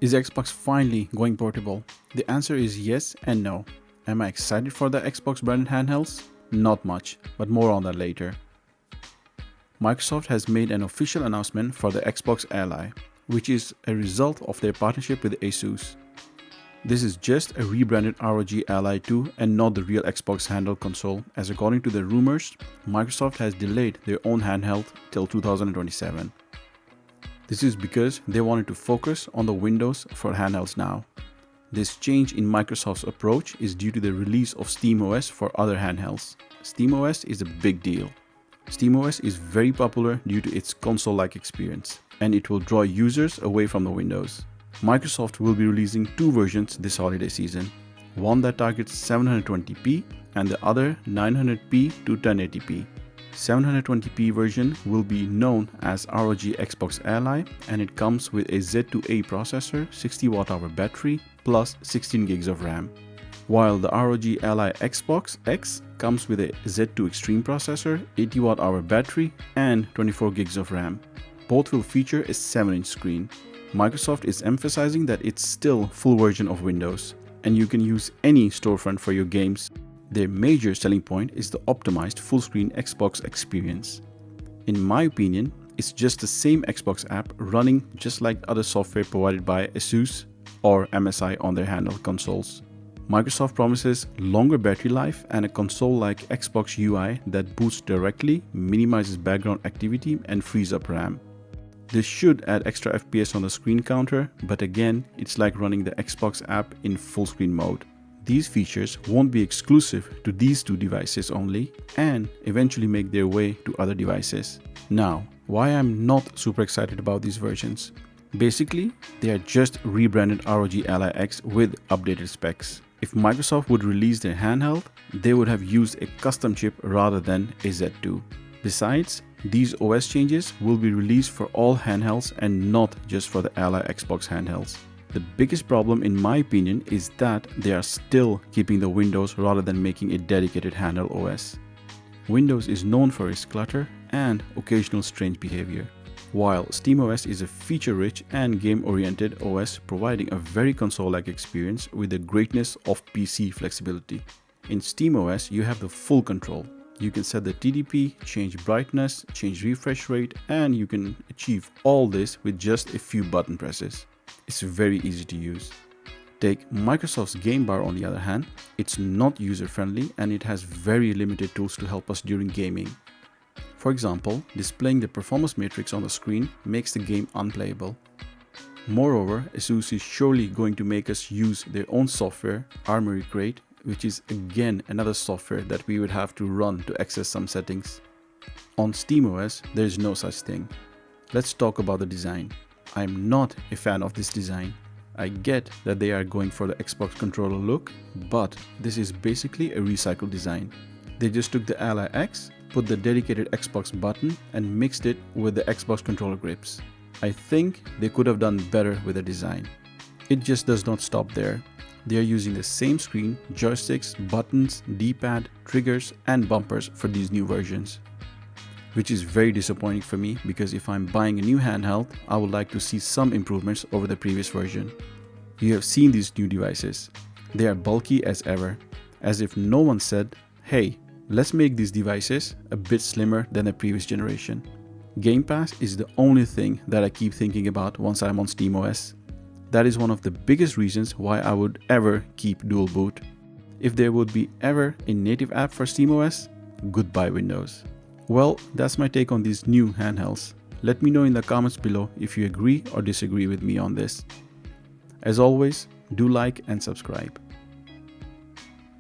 Is Xbox finally going portable? The answer is yes and no. Am I excited for the Xbox branded handhelds? Not much, but more on that later. Microsoft has made an official announcement for the Xbox Ally, which is a result of their partnership with ASUS. This is just a rebranded ROG Ally 2 and not the real Xbox handheld console, as according to the rumors, Microsoft has delayed their own handheld till 2027. This is because they wanted to focus on the Windows for handhelds now. This change in Microsoft's approach is due to the release of SteamOS for other handhelds. SteamOS is a big deal. SteamOS is very popular due to its console-like experience, and it will draw users away from the Windows. Microsoft will be releasing two versions this holiday season, one that targets 720p and the other 900p to 1080p. 720p version will be known as ROG Xbox Ally, and it comes with a Z2A processor, 60 Wh battery plus 16 gigs of RAM. While the ROG Ally Xbox X comes with a Z2 Extreme processor, 80 Wh battery and 24 gigs of RAM. Both will feature a 7-inch screen. Microsoft is emphasizing that it's still full version of Windows, and you can use any storefront for your games. Their major selling point is the optimized full-screen Xbox experience. In my opinion, it's just the same Xbox app running just like other software provided by ASUS or MSI on their handheld consoles. Microsoft promises longer battery life and a console-like Xbox UI that boots directly, minimizes background activity and frees up RAM. This should add extra FPS on the screen counter, but again, it's like running the Xbox app in full screen mode. These features won't be exclusive to these two devices only and eventually make their way to other devices. Now, why I'm not super excited about these versions? Basically, they are just rebranded ROG Ally X with updated specs. If Microsoft would release their handheld, they would have used a custom chip rather than a Z2. Besides, these OS changes will be released for all handhelds and not just for the Ally Xbox handhelds. The biggest problem in my opinion is that they are still keeping the Windows rather than making a dedicated handheld OS. Windows is known for its clutter and occasional strange behavior, while SteamOS is a feature-rich and game-oriented OS providing a very console-like experience with the greatness of PC flexibility. In SteamOS, you have the full control. You can set the TDP, change brightness, change refresh rate, and you can achieve all this with just a few button presses. It's very easy to use. Take Microsoft's Game Bar on the other hand, it's not user-friendly and it has very limited tools to help us during gaming. For example, displaying the performance matrix on the screen makes the game unplayable. Moreover, ASUS is surely going to make us use their own software, Armoury Crate, which is again another software that we would have to run to access some settings. On SteamOS, there is no such thing. Let's talk about the design. I'm not a fan of this design. I get that they are going for the Xbox controller look, but this is basically a recycled design. They just took the Ally X, put the dedicated Xbox button and mixed it with the Xbox controller grips. I think they could have done better with the design. It just does not stop there. They are using the same screen, joysticks, buttons, D-pad, triggers and bumpers for these new versions. Which is very disappointing for me because if I'm buying a new handheld, I would like to see some improvements over the previous version. You have seen these new devices. They are bulky as ever, as if no one said, hey, let's make these devices a bit slimmer than the previous generation. Game Pass is the only thing that I keep thinking about once I'm on SteamOS. That is one of the biggest reasons why I would ever keep dual boot. If there would be ever a native app for SteamOS, goodbye Windows. Well, that's my take on these new handhelds. Let me know in the comments below if you agree or disagree with me on this. As always, do like and subscribe.